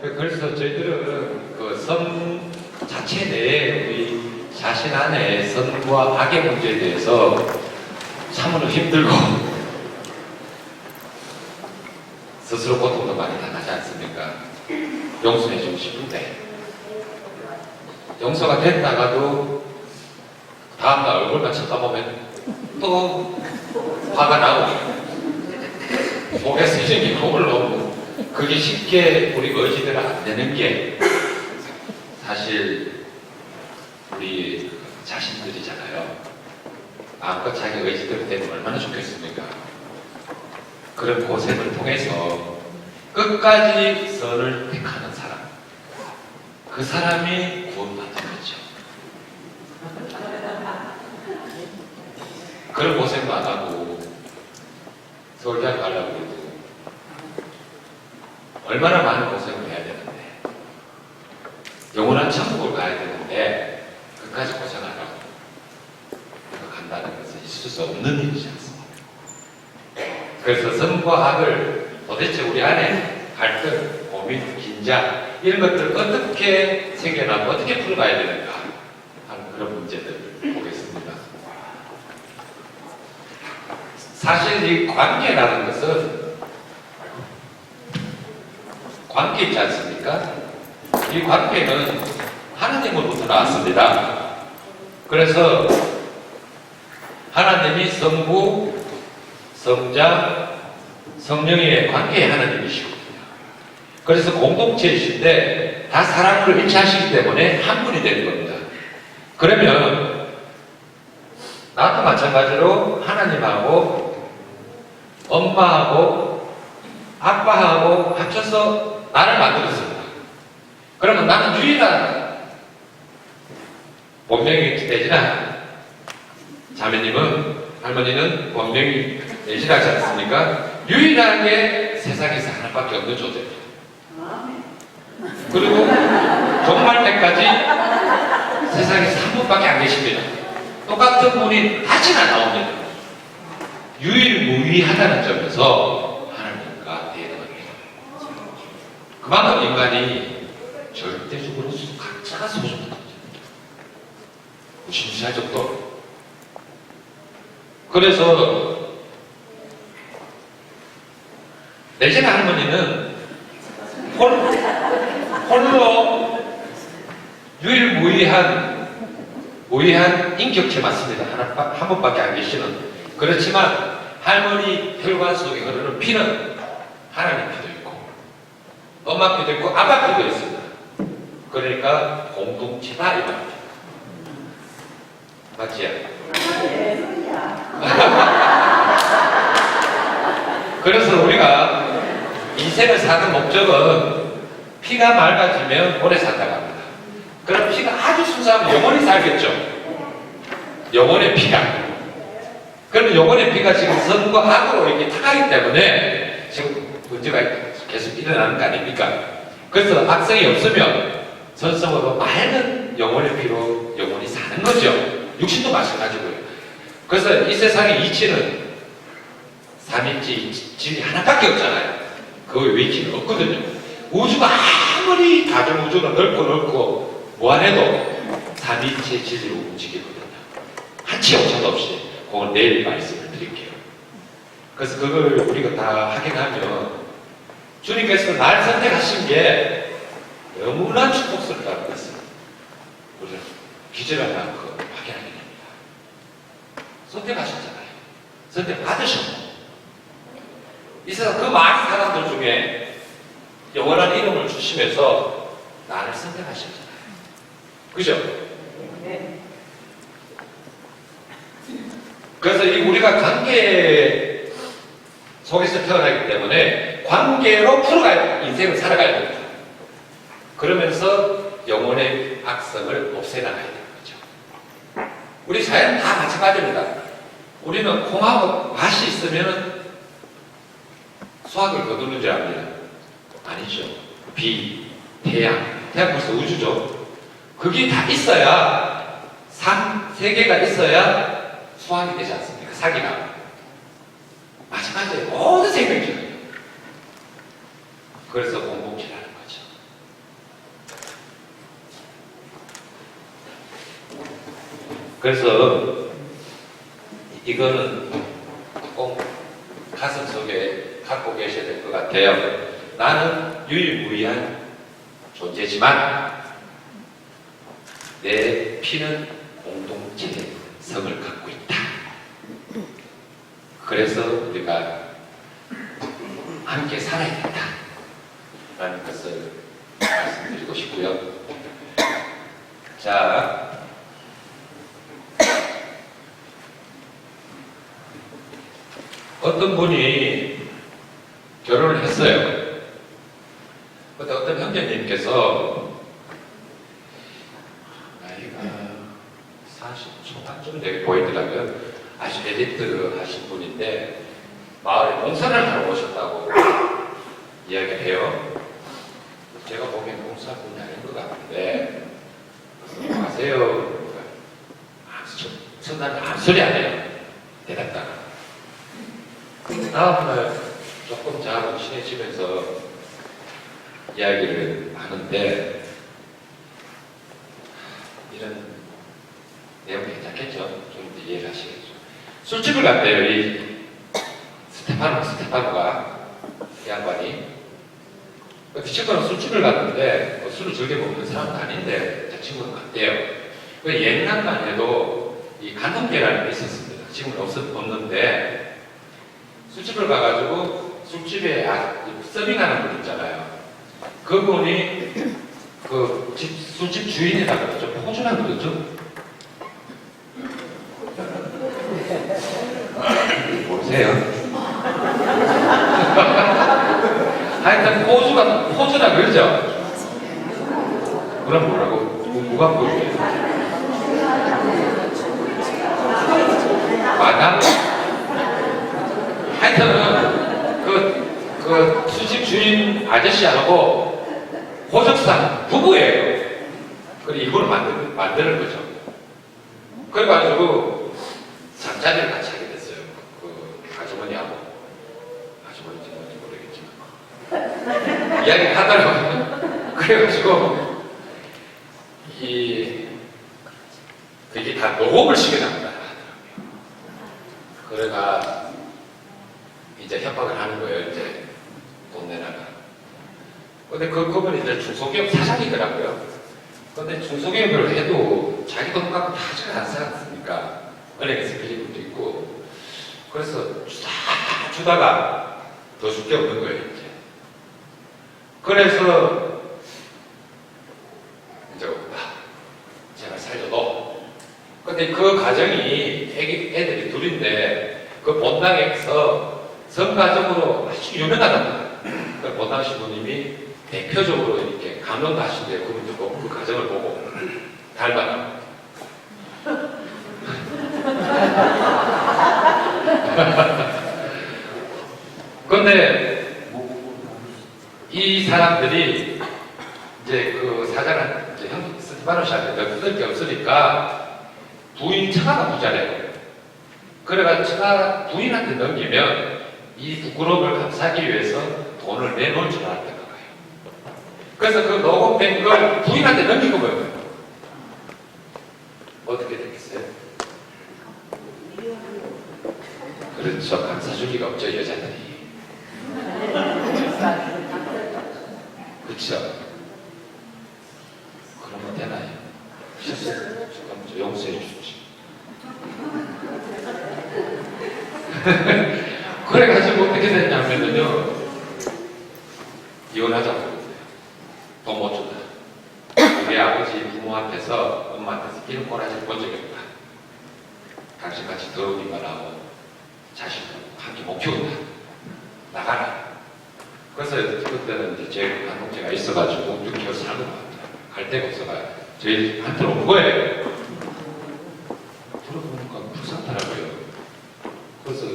그래서 저희들은 그 성 자체 내에 우리 자신 안에 선과 악의 문제에 대해서 참으로 힘들고 스스로 고통도 많이 당하지 않습니까? 용서해주고 싶은데 용서가 됐다가도 다음날 얼굴만 쳐다보면 또 화가 나고 속에서 이렇게 올라오고 그게 쉽게 우리 의지대로 안 되는 게 사실 우리 자신들이잖아요. 마음껏 자기 의지대로 되면 얼마나 좋겠습니까? 그런 고생을 통해서 끝까지 선을 택하는 사람, 그 사람이 구원받는 거죠. 그런 고생도 안 하고 서울대학 가려고 해도 얼마나 많은 고생을 해야 되는데 영원한 천국을 가야 되는데 끝까지 고생하라고 간다는 것은 있을 수 없는 일이지 않습니까? 그래서 선과 악을 도대체 우리 안에 갈등, 고민, 긴장 이런 것들을 어떻게 생겨나고 어떻게 풀어가야 되는가 하는 그런 문제들을 보겠습니다. 사실 이 관계라는 것은 관계 있지 않습니까? 이 관계는 하나님으로부터 나왔습니다. 그래서 하나님이 성부, 성자, 성령의 관계의 하나님이시거든요. 그래서 공동체이신데 다 사랑으로 일치하시기 때문에 한 분이 되는 겁니다. 그러면 나도 마찬가지로 하나님하고 엄마하고 아빠하고 합쳐서 나를 만들었습니다. 그러면 나는 유일한 본명이 되지나 자매님은 할머니는 본명이 내시하지 않습니까? 유일하게 세상에서 하나밖에 없는 존재입니다. 그리고 종말 때까지 세상에서 한 분밖에 안 계십니다. 똑같은 분이 다시는 안 나옵니다. 유일무이하다는 점에서 하나님과 대등합니다. 그만큼 인간이 절대적으로 각자가 소중한 존재입니다. 무시무시할 정도로. 그래서 내시나 할머니는 홀로 무의한 인격체 맞습니다. 한 분밖에 안 계시는. 그렇지만 할머니 혈관 속에 흐르는 피는 하나님 피도 있고 엄마 피도 있고 아빠 피도 있습니다. 그러니까 공동체다 이 말입니다. 맞지요? 그래서 우리가 인생을 사는 목적은 피가 맑아지면 오래 산다고 합니다. 그럼 피가 아주 순수하면 영원히 살겠죠. 영혼의 피가. 그러면 영혼의 피가 지금 선과 악으로 이렇게 타가기 때문에 지금 문제가 계속 일어나는 거 아닙니까? 그래서 악성이 없으면 선성으로 맑은 영혼의 피로 영혼이 사는 거죠. 육신도 마찬가지고요. 그래서 이 세상의 이치는 삼일지 질이 하나밖에 없잖아요. 그 외에 이치는 없거든요. 우주가 아무리 다른 우주가 넓고 무한해도 삼일체의 질로 움직이거든요. 한치 오차도 없이. 그건 내일 말씀을 드릴게요. 그래서 그걸 우리가 다 확인하면 주님께서 날 선택하신 게 너무나 축복스럽다는 것을 우리는 기절하지 않고 확인하게 됩니다. 선택하셨잖아요. 선택받으셨고 이 세상 그 많은 사람들 중에 영원한 이름을 주시면서 나를 선택하셨잖아요. 그죠? 네. 그래서 우리가 관계 속에서 태어나기 때문에 관계로 풀어갈 인생을 살아가야 됩니다. 그러면서 영혼의 악성을 없애나가야 되는 거죠. 우리 자연은 다 마찬가지입니다. 우리는 콩하고 밭이 있으면 수확을 거두는 줄 압니다. 아니죠. 비, 태양 벌써 우주죠. 그게 다 있어야 세계가 있어야 수확이 되지 않습니까? 사기가. 마찬가지예요. 모든 생명체예요. 그래서 공동체라는 거죠. 그래서 이거는 꼭 가슴 속에 갖고 계셔야 될 것 같아요. 나는 유일무이한 존재지만 내 피는 공동체의 성을 갖고 있다. 그래서 우리가 함께 살아야 된다 라는 것을 말씀드리고 싶고요. 자, 어떤 분이 결혼을 했어요. 근데 어떤 형제님께서 나이가 40 초반쯤 되게 보이더라고요. 아주 엘리트 하신 분인데 마을에 봉사를 하러 오셨다고 이야기를 해요. 제가 보기엔 봉사분이 아닌 것 같은데 가세요. 첫날 아무 소리 안 해요. 대답다가 다음날 조금 자고 친해지면서 이야기를 하는데 이런 내용 괜찮겠죠? 좀 이해를 하시겠죠? 술집을 갔대요. 이 스테파노가 이 양반이. 그 친구는 술집을 갔는데 뭐 술을 즐겨 먹는 사람은 아닌데 저 친구는 갔대요. 그 옛날만 해도 이 간통계라는 게 있었습니다. 지금은 없는데 술집을 가가지고 술집에 서빙하는 분 있잖아요. 그분이 그 술집 주인이라 그러죠. 포주라 그러죠. 모르세요? 하여튼 포주라 그러죠. 그럼 뭐라고? 누가 포주예요? 마담? 하여튼 그 술집 주인 아저씨하고 호적상 부부예요. 그리고 이걸 만드는 거죠. 그래가지고 잠자리를 같이 하게 됐어요. 그 아주머니하고. 아주머니인지 뭔지 모르겠지만 이야기를 하더라고요. 그래가지고 그게 다 녹음을 시켜놨다 하더라고요. 그래가 이제 협박을 하는 거예요. 이제 돈 내놔라. 근데 그분이 이제 중소기업 사장이더라고요. 근데 중소기업을 해도 자기 돈 갖고 다 잘 안 살았으니까 은행에서 빌린 분도 있고 그래서 주다가 더 줄 게 없는 거예요. 이제. 그래서 이제 제가 살려도 근데 그 가정이 애들이 둘인데 그 본당에서 성가적으로 아주 유명하답니다. 그 본당 신부님이 대표적으로 이렇게 감론도 하신대요. 그분들 보고 그 가정을 보고 닮아라. 근데 이 사람들이 이제 그 사장은 이제 형 스티파노 씨한테 뜯을 게 없으니까 부인 처가가 부자래요. 그래가지고 처가 부인한테 넘기면 이 부끄러움을 감싸기 위해서 돈을 내놓을 줄 알았던 거예요. 그래서 그 녹음된 걸 부인한테 넘기고 거예요. 어떻게 되겠어요? 그렇죠. 감싸줄 리가 없죠, 여자들이. 그렇죠. 그러면 되나요? 실수 용서해 주십시오. 그래가지고 어떻게 됐냐면요, 이혼하자고 그랬어요. 돈 못 준다. 우리 아버지 부모 앞에서 엄마한테서 기름 꼬라지를 본 적이 없다. 당신같이 더우기만 하고 자식도 함께 못 키운다. 나가라. 그래서 그때는 이제 제 간통죄가 있어가지고 6개월 살고 갈 데가 없어가 저희한테 온 거예요. 들어보니까 불쌍하더라고요. 그래서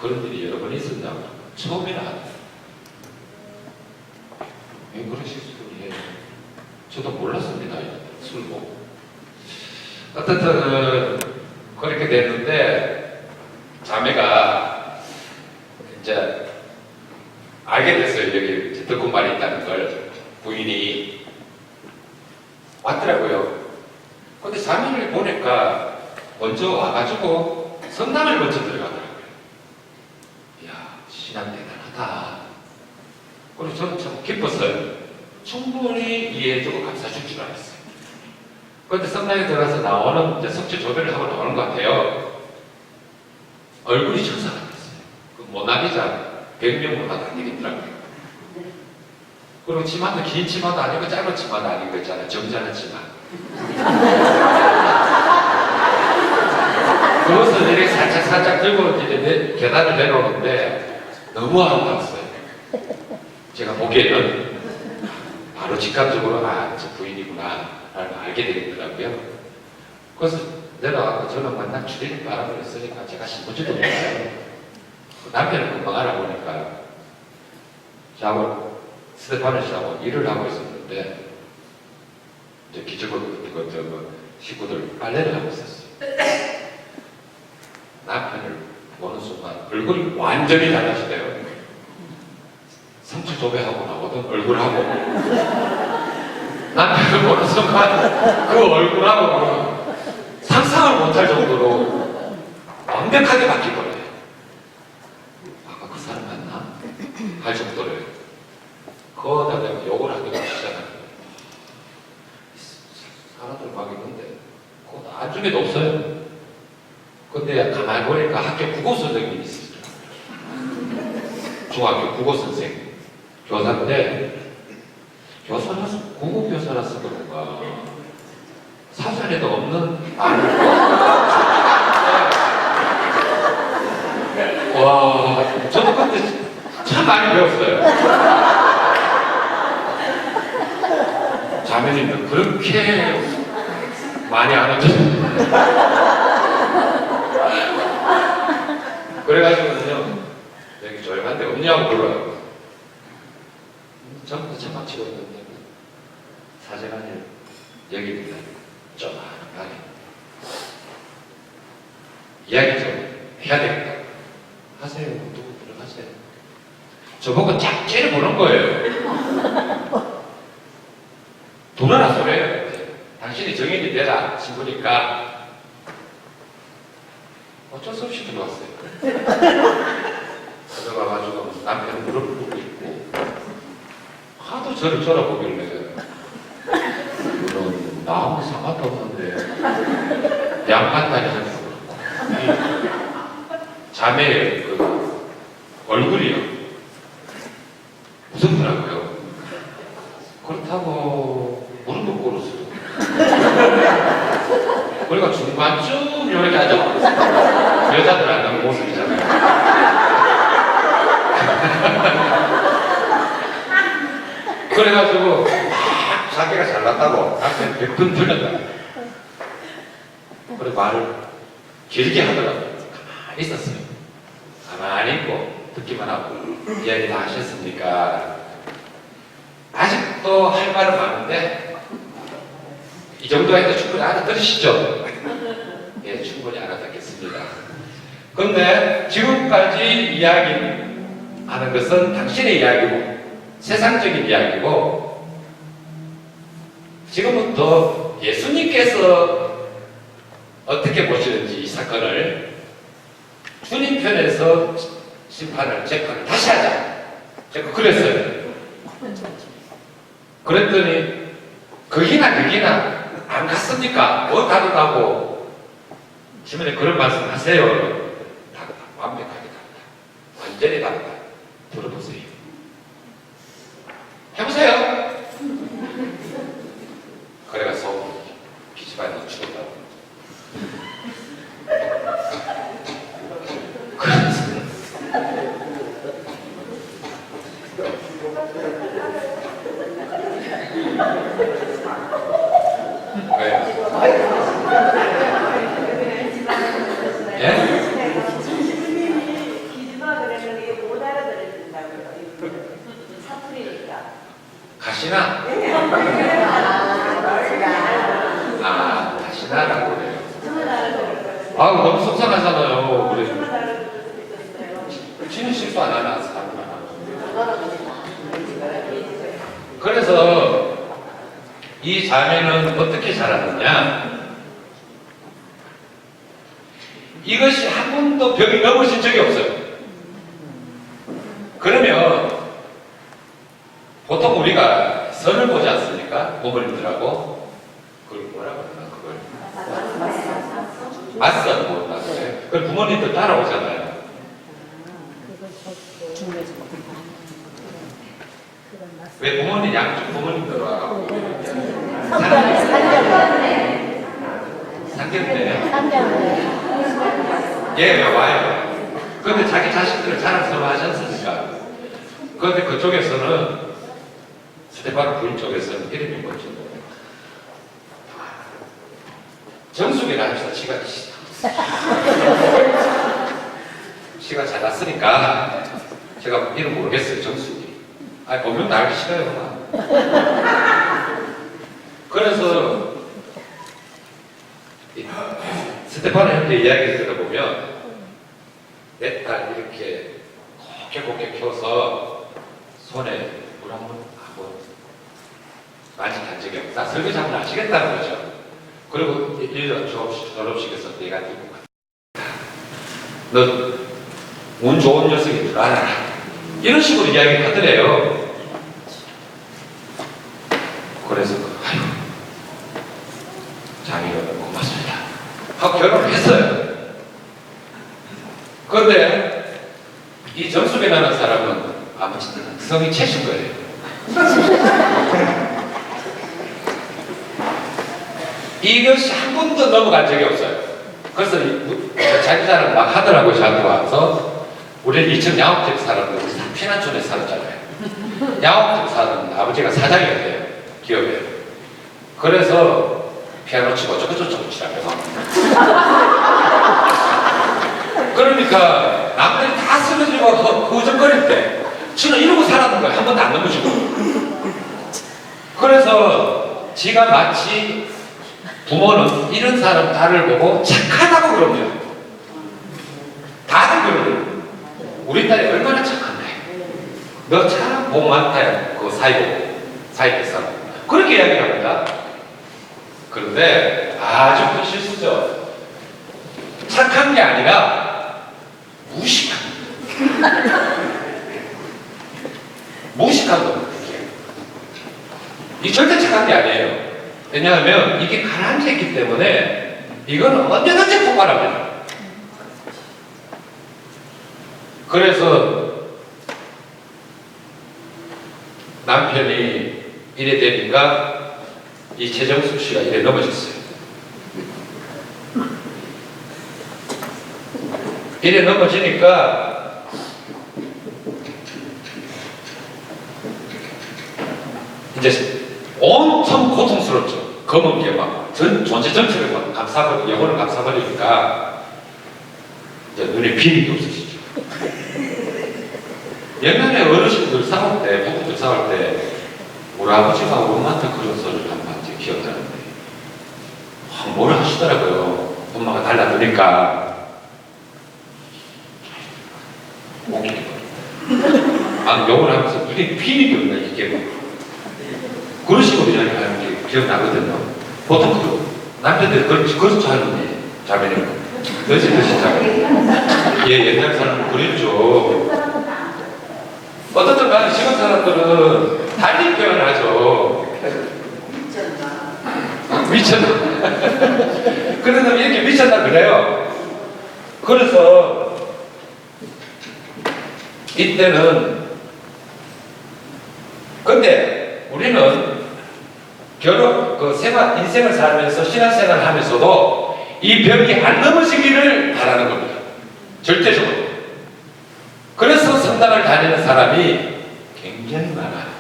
그런 일이 여러 번 있었냐고 처음이나 하더라고요. 왜 그러실 수 있어요? 저도 몰랐습니다. 술 보고. 어쨌든 그렇게 됐는데 자매가 이제 알게 됐어요. 여기 덕분말이 있다는 걸 부인이 왔더라고요. 근데 자매를 보니까 먼저 와가지고 성당을 먼저 들어가더라고요. 이야, 신앙 대단하다. 그리고 저는 참 기뻤어요. 충분히 이해해주고 감싸줄 줄 알았어요. 그런데 성당에 들어가서 나오는, 이제 성체 조배를 하고 나오는 것 같아요. 얼굴이 천사가 됐어요. 그 모나리자 100명 모나도 안 되겠더라고요. 그리고 치마도 긴 치마도 아니고 짧은 치마도 아니고 있잖아요. 점잖은 치마. 그것을 이렇게 살짝 들고 이제 계단을 내려오는데 너무 아름다웠어요. 제가 보기에는 바로 직감적으로 저 부인이구나 라는 걸 알게 되겠더라고요. 그래서 내려와서 저는 만난 주례를 바람을 했으니까 제가 신분지도 몰라요. 남편을 금방 알아보니까 저하고 스테파노 씨하고 일을 하고 있었는데 이제 기적으로 식구들 빨래를 하고 있었어요. 남편을 보는 순간 얼굴이 완전히 달라지대요. 성취 조배하고 나오던 얼굴하고 남편을 보는 순간 그 얼굴하고 상상을 못할 정도로 완벽하게 바뀌어버려요. 아까 그 사람 맞나? 할 정도로 거기다 내가 욕을 하기가 시작하는 거예요. 사람들 막 있는데 그거 안중에도 없어요. 근데 가만히 보니까 학교 국어 선생님이 있었더라고요. 중학교 국어 선생님. 교사인데 교사라서 국어 교사라서 그런가 사전에도 없는 말을 와 저도 근데 참 많이 배웠어요. 자매님은 그렇게 많이 안 하죠. 그래가지고는요 여기 조용한데 없냐고 불러요. 전부 차박 치고 있는데 사제관님 여기입니다. 쪼만하게 이야기 좀 해야 되겠다. 하세요. 누구 들어가세요. 저보고 쫙 째려보는 거예요. 도나라 소리예요. 당신이 정인이 되라 신부니까 어쩔 수 없이 들어왔어요. 들어가가지고 남편은 무릎을 꿇고 있고 하도 저를 쳐다보길래 그런 나하고 상관도 없는데 양반다리 하는 거 자매의 그 얼굴이요 무섭더라고요. 그렇다고 무릎을 꿇었어요. 그러니까 중반쯤 이렇게 앉아버렸어요. 여자들 앉는 모습이잖아요. 그래가지고 자기가 잘났다고 남편 100분 들렸다. 그래 말을 길게 하더라고요. 가만히 있었어요. 가만히 있고 듣기만 하고 이야기 다 하셨습니까? 아직도 할 말은 많은데 이 정도 해도 충분히 알아들으시죠? 예, 충분히 알아듣겠습니다. 그런데 지금까지 이야기하는 것은 당신의 이야기고 세상적인 이야기고 지금부터 예수님께서 어떻게 보시는지 이 사건을 주님 편에서 심판을 재판을 다시 하자. 제가 그랬어요. 그랬더니 거기나 안 갔습니까? 뭐 다르다고 주변에 그런 말씀 하세요. 다르다. 완벽하게 다르다. 완전히 다르다. 들어보세요. 해보세요. 그래가서 기지반이 죽었다고. 그래서 가시나? 아, 가시나라고 그래요. 아우, 너무 속상하잖아요. 그래. 지는 실수 안 하나, 사람. 그래서 이 자매는 어떻게 자랐느냐? 이것이 한 번도 벽이 넘어진 적이 없어요. 그러면 보통 우리가 선을 보지 않습니까? 부모님들하고 그걸 뭐라고 그러나 그걸 맞선 뭐라고 그래요? 그걸 부모님들 따라오잖아요. 왜 부모님 양쪽 부모님들 와가지고 상견례 예, 와요. 그런데 자기 자식들을 자랑스러워 하지 않습니까? 그런데 그쪽에서는 스테파노 부인 쪽에서는 이름이 뭐죠? 정숙이라 합시다. 시가 잘 났으니까 제가 이름 모르겠어요. 정숙이. 아니 보면 다 알기 싫어요. 그래서 스테파노 형제 이야기를 들어보면 내 딸 이렇게 곱게 펴서 손에 물 한번 하고 만직한 적이 없다. 설거지 한번 하시겠다는 거죠. 그리고 1년 졸업식에서 내가 들고 갔다. 너 운 좋은 녀석인 줄 알아. 이런 식으로 이야기를 하더래요. 그래서 아유 장인어른 고맙습니다 하고 결혼을 했어요. 그런데 이 정숙이라는 사람은 아버지는 성이 채신 거예요. 이것이 한 번도 넘어간 적이 없어요. 그래서 자기 자랑 막 하더라고요. 저한테 와서 우리는 2층 양옥집 살았는데 피난촌에 살았잖아요. 양옥집 사는 아버지가 사장이었대요. 기업에. 그래서 피아노 치고 저쩌고 치라면서 그러니까 남들이 다 쓰러지고 허우적거릴 때 지는 이러고 살았는 거예요. 한 번도 안 넘어지고. 그래서 지가 마치 부모는 이런 사람 딸을 보고 착하다고 그럽니다. 다들 그러요. 우리 딸이 얼마나 착한데. 너 참 복 많다. 그 사이에서 그렇게 이야기합니다. 그런데 아주 큰 실수죠. 착한 게 아니라 무식한 겁니다. 이 절대 착한 게 아니에요. 왜냐하면 이게 가라앉았기 때문에 이거는 언제든지 폭발합니다. 그래서 남편이 이래 되니까 이 최정숙 씨가 이래 넘어졌어요. 이래 넘어지니까 이제 온통 고통스럽죠. 검은 게 막 존재 전체를 막 감싸버리고 영혼을 감싸버리니까 이제 눈에 비밀이 없어지죠. 옛날에 어르신들 싸울 때, 부부들 싸울 때 우리 아버지가 엄마한테 그런 소리를 한번 기억나는데 뭘 하시더라고요. 엄마가 달라드니까 욕을 하면서 눈에 비밀이 없나 이게 그런 식으로 이야기하는 게 기억나거든요. 보통 남편들이 그렇죠 하는데 자매님 너지 자매 옛날 사람은 그랬죠. 어떻든 간에 지금 사람들은 달리 표현을 하죠. 미쳤나? 그런 놈이 이렇게 미쳤나 그래요. 그래서 이때는 근데 우리는 인생을 살면서 신앙생활을 하면서도 이 벽이 안 넘어지기를 바라는 겁니다. 절대적으로. 그래서 성당을 다니는 사람이 굉장히 많아요.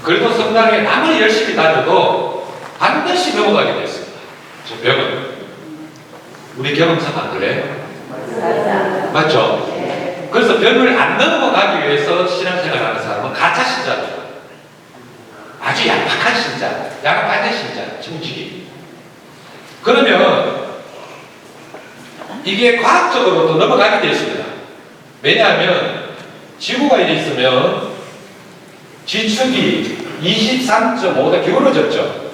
그래도 성당에 아무리 열심히 다녀도 반드시 넘어가게 됐습니다. 저 벽은. 우리 경험상 안 그래요? 맞죠? 그래서 벽을 안 넘어가기 위해서 신앙생활을 하는 사람은 가짜 신자죠. 아주 얄팍한 신자, 양반의 신자, 정직이. 그러면 이게 과학적으로도 넘어가게 되어 있습니다. 왜냐하면 지구가 이래 있으면 지축이 23.5도 기울어졌죠.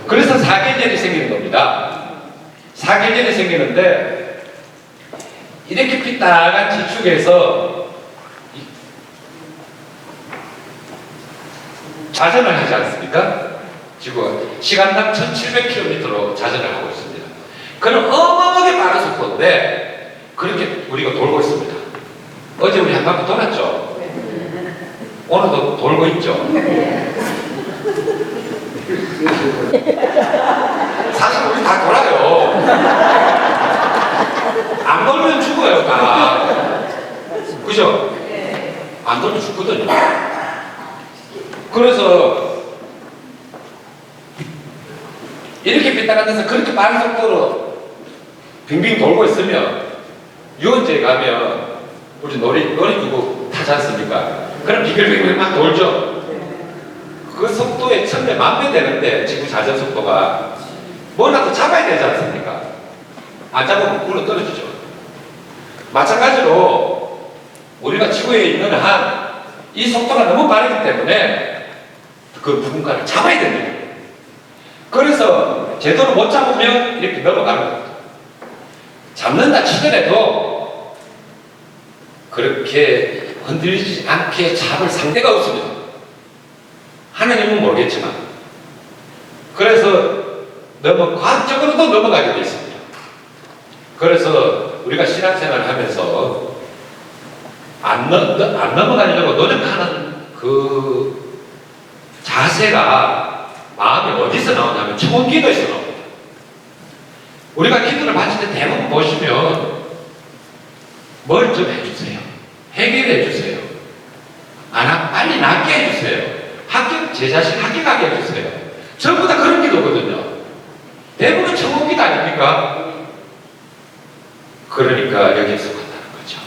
그래서 사계절이 생기는 겁니다. 사계절이 생기는데 이렇게 삐딱한 지축에서 자전을 하지 않습니까? 지구가 시간당 1700km로 자전을 하고 있습니다. 그럼 어마어마하게 빠른 속도인데 그렇게 우리가 돌고 있습니다. 어제 우리 한 바퀴 돌았죠? 오늘도 돌고 있죠? 사실 우리 다 돌아요. 안 돌면 죽어요, 다. 그죠? 안 돌면 죽거든요. 그래서 이렇게 삐딱한 데서 그렇게 빠른 속도로 빙빙 돌고 있으면 유원지에 가면 우리 놀이기구 타지 않습니까? 그럼 비글비글 막 돌죠. 그 속도에 1000배, 10,000배 되는데 지구 자전 속도가 뭐라도 잡아야 되지 않습니까? 안 잡으면 굴러 떨어지죠. 마찬가지로 우리가 지구에 있는 한 이 속도가 너무 빠르기 때문에 그 누군가를 잡아야 됩니다. 그래서 제대로 못 잡으면 이렇게 넘어가는 겁니다. 잡는다 치더라도 그렇게 흔들리지 않게 잡을 상대가 없습니다. 하나님은 모르겠지만. 그래서 과학적으로도 넘어가게 되어 있습니다. 그래서 우리가 신앙생활을 하면서 안 넘어가려고 노력하는 그 자세가 마음이 어디서 나오냐면 좋은 기도에서 나옵니다. 우리가 기도를 바칠 때 대부분 보시면 뭘 좀 해주세요. 해결해 주세요. 빨리 낫게 해주세요. 제 자신 합격하게 해주세요. 전부 다 그런 기도거든요. 대부분 천국 기도 아닙니까? 그러니까 여기에서 간다는 거죠.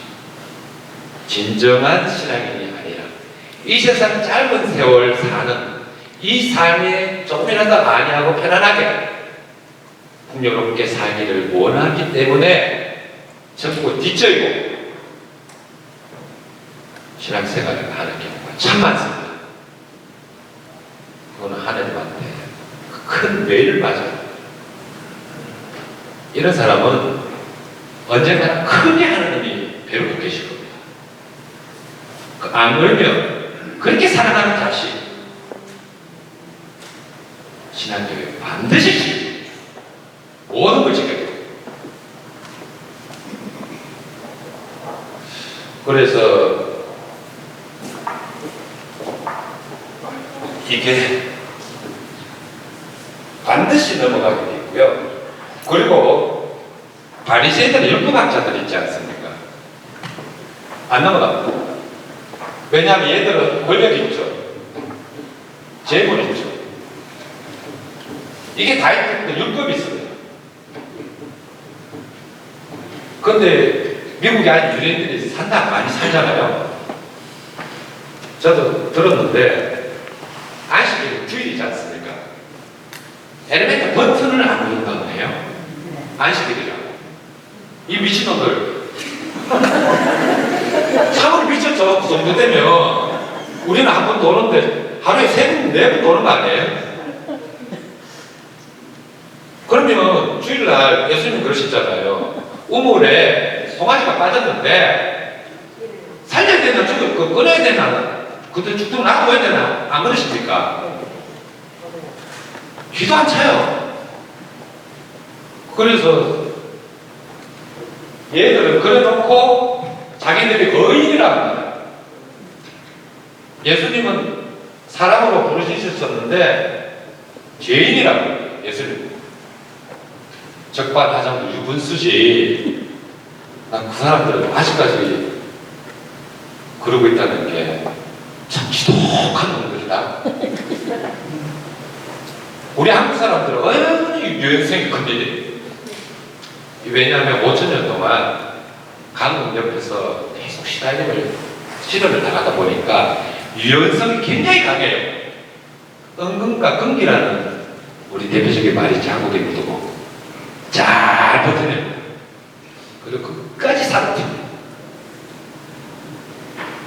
진정한 신앙인이 아니라 이 세상 짧은 세월 사는 이 삶에 조금이라도 많이 하고 편안하게 풍요롭게 살기를 원하기 때문에 전부 뒤처이고 신앙생활을 하는 경우가 참 많습니다. 그거는 하나님한테 큰 매를 맞아요. 이런 사람은 언젠가는 크게 하나님이 배우고 계실 겁니다. 안 그러면 그렇게 사랑하는 자식 신앙적으로 반드시 모든 걸 지켜야 돼요. 그래서 이게 반드시 넘어가게 돼 있고요. 그리고 바리새인들은 율법학자들 있지 않습니까? 안 넘어갑니다. 왜냐하면 얘들은 권력이 있죠. 재물이 있죠. 이게 다 있는데 율법이 있습니다. 그런데 미국에 아직 유대인들이 많이 살잖아요. 저도 들었는데 안식일은 주일이지 않습니까? 엘리베이터 버튼을 안 누른다고 해요. 안식일이라고. 이 미친놈들 참으로 미쳤죠. 그 정도 되면 우리는 한 번 도는데 하루에 3번, 4번 도는 거 아니에요? 그러면 주일날 예수님 그러셨잖아요. 우물에 송아지가 빠졌는데 살려야 되나 끊어야 되나 그때 죽도록 놔둬야 되나 안 그러십니까? 기도 안 차요. 그래서 얘들은 그래놓고 자기들이 의인이라고 합니다. 예수님은 사람으로 부르시셨었는데 죄인이라고 합니다. 예수님 적반하장도 유분수지. 난 그 사람들은 아직까지 그러고 있다는 게 참 지독한 놈들이다. 우리 한국 사람들은 유행성이 큰일이에요. 왜냐하면 5,000년 동안 강국 옆에서 계속 실험을 나가다 보니까 유연성이 굉장히 강해요. 은근과 끈기라는 우리 대표적인 말이 있지, 한국의 무도고 잘 버텨내요. 그리고 끝까지 살아갑니다.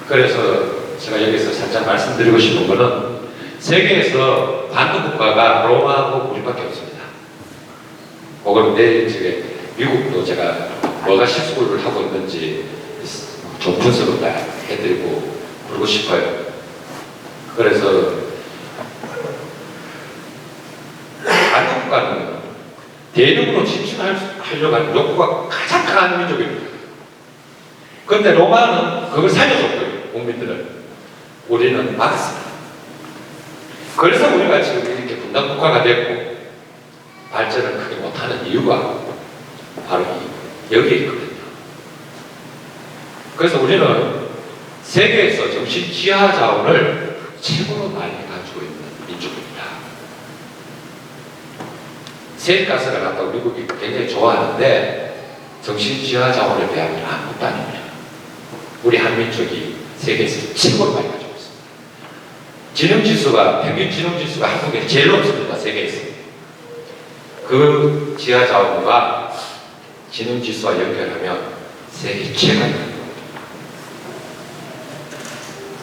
그래서 제가 여기서 살짝 말씀드리고 싶은 거는 세계에서 반도 국가가 로마하고 우리밖에 없습니다. 혹은 내일 저게 미국도 제가 뭐가 실수를 하고 있는지 좀 분석을 다 해드리고 그러고 싶어요. 그래서 한국과는 대륙으로 진출하려고 하는 욕구가 가장 강한 민족입니다. 그런데 로마는 그걸 살려줬고요. 국민들을. 우리는 막았습니다. 그래서 우리가 지금 이렇게 분단국가가 됐고 발전을 크게 못하는 이유가 바로 여기에 있거든요. 그래서 우리는 세계에서 정신 지하 자원을 최고로 많이 가지고 있는 민족입니다. 세가스를 갖다 미국이 굉장히 좋아하는데 정신 지하 자원에 비하면 아무것도 아닙니다. 우리 한민족이 세계에서 최고로 많이 가지고 있습니다. 지능지수가, 평균 지능지수가 한국에 제일 높습니다. 세계에서. 그 지하 자원과 지능지수와 연결하면 세계 최강입니다.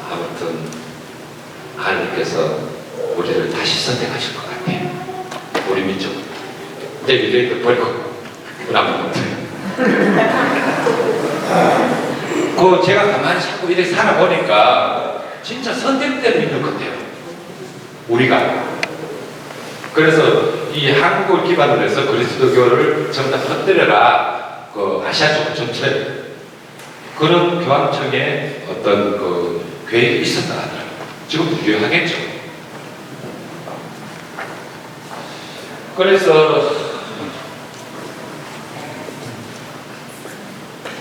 아무튼 하나님께서 우리를 다시 선택하실 것 같아요. 우리 민족 데이비드 버리고 나만 못해요. 그 제가 가만히 자꾸 이렇게 살아보니까 진짜 선택된 민족 같아요. 우리가. 그래서 이 한국을 기반으로 해서 그리스도교를 전부 다 퍼뜨려라. 그 아시아 쪽 전체 그런 교황청의 어떤 그 계획이 있었다 하더라고요. 지금도 유효하겠죠. 그래서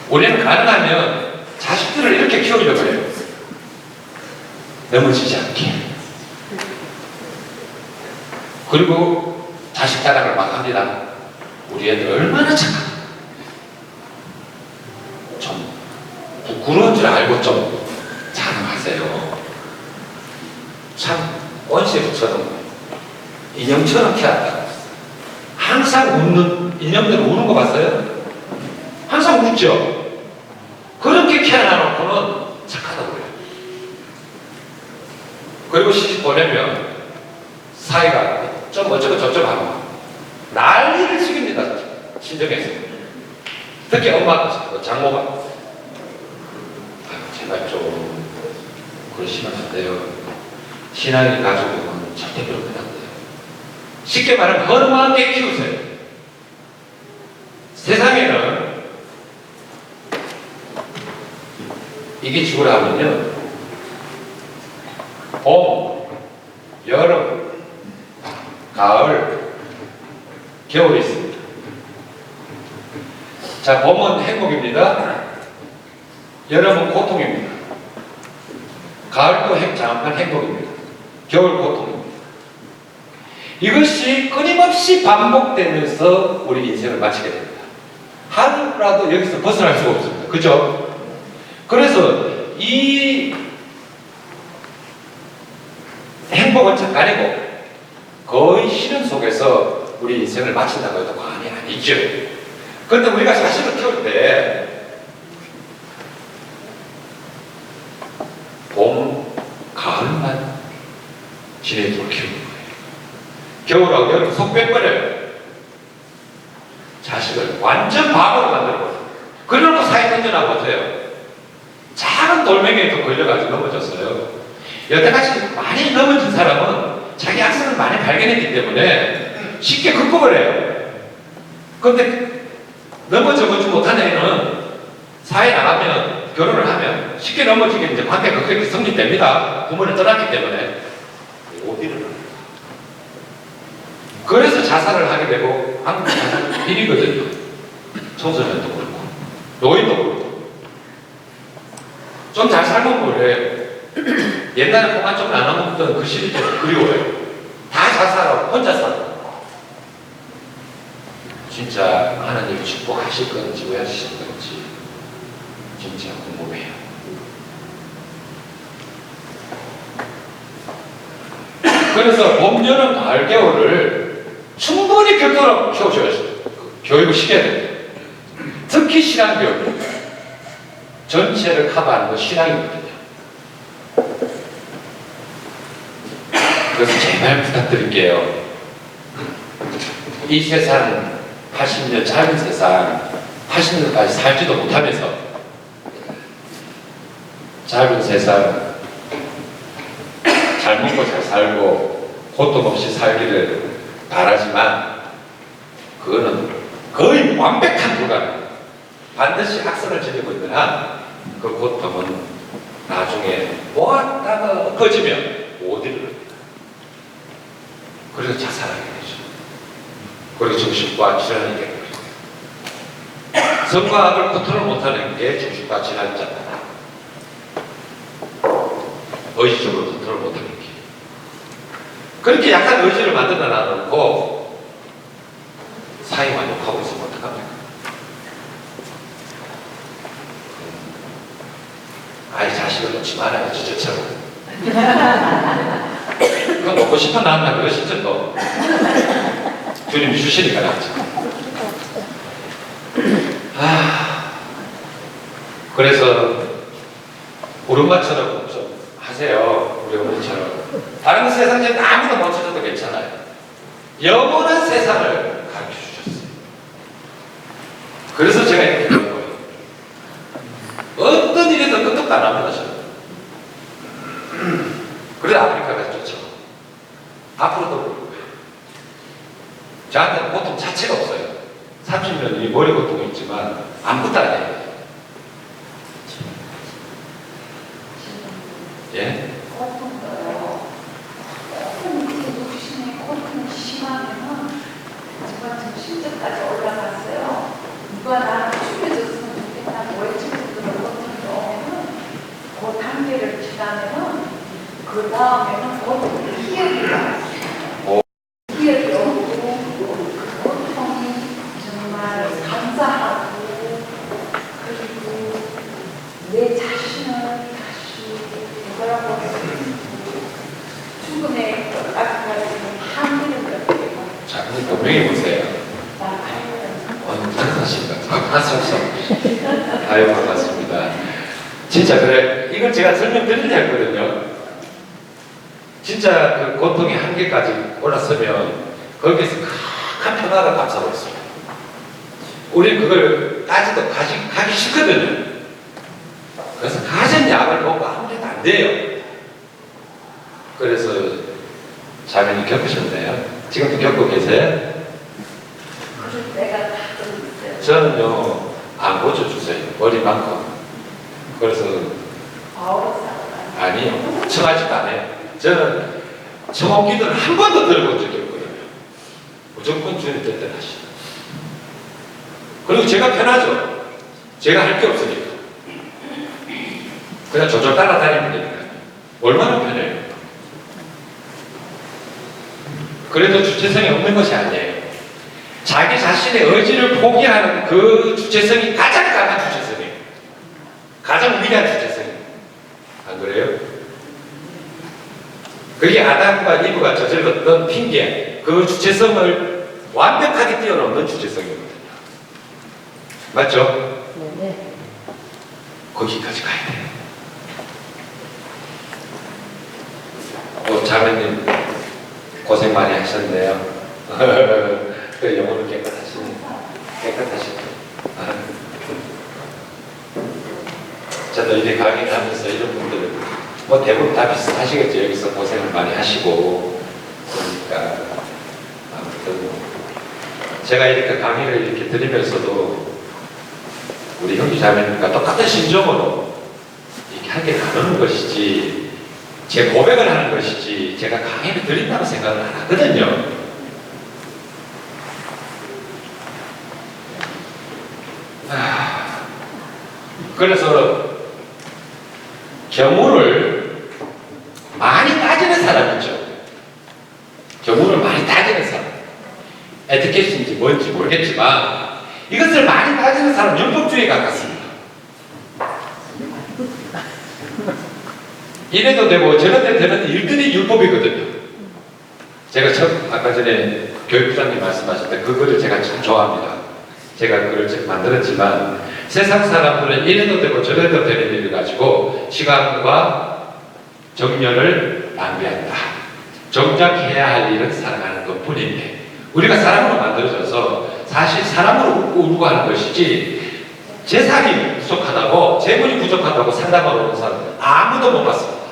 우리는 가능하면 자식들을 이렇게 키우려고 해요. 넘어지지 않게. 그리고 자식 자랑을 막 합니다. 우리 애들 얼마나 착하다. 좀 부끄러운 줄 알고 좀 자랑하세요. 참 원시처럼 인형처럼 키웠다. 항상 웃는 인형들 우는 거 봤어요? 항상 웃죠. 그렇게 키워놔놓고는 착하다고 그래요. 그리고 시집 보내면 사이가 좀 어쩌고 저쩌고 하고 난리를 치깁니다. 친정에서. 특히 엄마, 장모가 제발 좀 그러시면 안 돼요. 신앙이 가지고는 절대 그러면 안 돼요. 쉽게 말하면 허름하게 키우세요. 세상에는 이게 죽으라면요, 봄, 여름, 가을, 겨울이 있습니다. 자, 봄은 행복입니다. 여름은 고통입니다. 가을도 잠깐 행복입니다. 겨울 고통입니다. 이것이 끊임없이 반복되면서 우리 인생을 마치게 됩니다. 하루라도 여기서 벗어날 수가 없습니다. 그죠? 그래서 이 행복은 잠깐이고 거의 시련 속에서 우리 인생을 마친다고 해도 과언이 아니죠. 그런데 우리가 자식을 키울 때 봄, 가을만 지내도록 키우는 거예요. 겨울하고 여름 속 빼버려요. 자식을 완전 바보로 만들어버려요. 그러고 사회 던져나 보세요. 작은 돌멩이에도 걸려가지고 넘어졌어요. 여태까지 많이 넘어진 사람은 자기 악성을 많이 발견했기 때문에 쉽게 극복을 해요. 그런데 넘어져보지 못한 애는 사회 나가면, 결혼을 하면 쉽게 넘어지게 이제 관계가 그렇게 성립됩니다. 부모를 떠났기 때문에. 못 일어납니다. 그래서 자살을 하게 되고, 한국 자살 비리거든요. 청소년도 그렇고, 노인도 그렇고. 좀 잘 살면 뭐래요? 옛날에 공안 좀 나눠먹던 그 시리즈 그리워요. 다 자살하고 혼자 살고. 진짜 하나님이 축복하실 건지 왜 하실 건지 진짜 궁금해요. 그래서 봄, 여름, 가을, 겨울을 충분히 별도로 키워줘야 교육을 시켜야 됩니다. 특히 신앙교육. 전체를 커버하는 건 신앙이거든요. 그래서 제발 부탁드릴게요. 이 세상 80년 짧은 세상, 80년까지 살지도 못하면서 짧은 세상 잘 먹고 잘 살고 고통 없이 살기를 바라지만 그거는 거의 완벽한 불가능. 반드시 악선을 지니고 있는 한 그 고통은 나중에 모았다가 엎어지면 못 이루는. 그래서 자살하게 되죠. 그리고 정신과 질환이 되는 거죠. 성과 악을 컨트롤 못하는 게 정신과 질환이잖아요. 의지적으로 컨트롤 못하는 게. 그렇게 약한 의지를 만들어 놔놓고 사이만 욕하고 있으면 어떡합니까? 아이 자식을 놓지 말아요, 주제처럼. 그거 놓고 싶어 나왔나 그러시죠, 또. 주님이 주시니까 나왔죠. 그래서 우름마처럼 좀 하세요. 우리 어머니처럼. 다른 세상에 아무도 못 찾아도 괜찮아요. 영원한 세상을 가르쳐 주셨어요. 그래서 제가 이렇게 되는 거예요. 어떤 일이든 끄떡도 안 합니다, 저는. 그래서 아프리카가 좋죠. 앞으로도 그럴 거예요. 저한테는 고통 자체가 없어요. 30년이 머리 고통이 있지만 아무것도 안 해요. 예? 심지어까지 올라갔어요. 누가 나한테 죽여줬으면 좋겠다. 뭐에 친구들은 어떤 경우에는 그 단계를 지나면은 그 다음에는 곧 기억이 나요. 기억이 오고 그 고통이 정말 감사하고 그리고 내 자신을 다시 뭐라고 죽음의 앞까지 한계를 느끼고. 자, 그럼 분명히 보세요. 반갑습니다. 반갑습니다. 아유, 반갑습니다. 진짜 그래. 이걸 제가 설명드리려 했거든요. 진짜 그 고통의 한계까지 올라서면 거기에서 큰 평화가 감싸고 있습니다. 우리는 그걸 따지도 가기 싫거든요. 그래서 가진 약을 먹고 아무래도 안 돼요. 그래서 자매님 겪으셨나요? 지금도 겪고 계세요? 내가 가끔 있어요. 저는요, 안 고쳐주세요. 머리만큼. 그래서, 아니요. 청하지도 않아요. 저는 청혼 기도를 한 번도 들어본 적이 없거든요. 무조건 주님 뜻대로 하시죠. 그리고 제가 편하죠. 제가 할 게 없으니까. 그냥 저절 따라다니면 되니까. 얼마나 편해요. 그래도 주체성이 없는 것이 아니에요. 자기 자신의 의지를 포기하는 그 주체성이 가장 강한 주체성이에요. 가장 위대한 주체성이에요. 안 그래요? 그게 아담과 이브가 저질렀던 핑계, 그 주체성을 완벽하게 뛰어넘는 주체성이거든요. 맞죠? 네. 거기까지 가야 돼요. 자매님 고생 많이 하셨네요. 그 영혼은 깨끗하시죠. 저도 이제 강의를 하면서 이런 분들은 뭐 대부분 다 비슷하시겠죠. 여기서 고생을 많이 하시고 그러니까 아무튼 제가 이렇게 강의를 이렇게 드리면서도 우리 형제 자매님과 똑같은 심정으로 이렇게 함께 나누는 것이지 제 고백을 하는 것이지 제가 강의를 드린다고 생각을 안 하거든요. 그래서 경우를 많이 따지는 사람 있죠. 경우를 많이 따지는 사람. 에티켓인지 뭔지 모르겠지만 이것을 많이 따지는 사람 율법주의에 가깝습니다. 이래도 되고 저래도 되는 일들이 율법이거든요. 제가 아까 전에 교육부장님 말씀하실 때 그 글을 제가 참 좋아합니다. 제가 글을 만들었지만 세상 사람들은 이래도 되고 저래도 되는 일을 가지고 시간과 정열을 낭비한다. 정작 해야 할 일은 살아가는 것 뿐인데 우리가 사람으로 만들어져서 사실 사람으로 울고 하는 것이지 재산이 부족하다고 재물이 부족하다고 상담하러 오는 사람 아무도 못 봤습니다.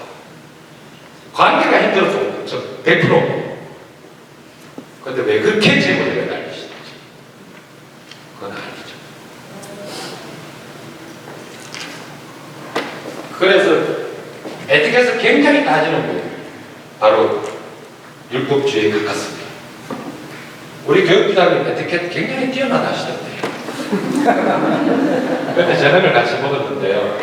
관계가 힘들어서 100%. 근데 왜 그렇게 재물에 매달리시는지 그건 아니죠. 그래서 에티켓을 굉장히 따지는 분 바로 율법주의에 가깝습니다. 우리 교육부장님 에티켓 굉장히 뛰어나다 하시던데요. 그때 저녁을 같이 먹었는데요.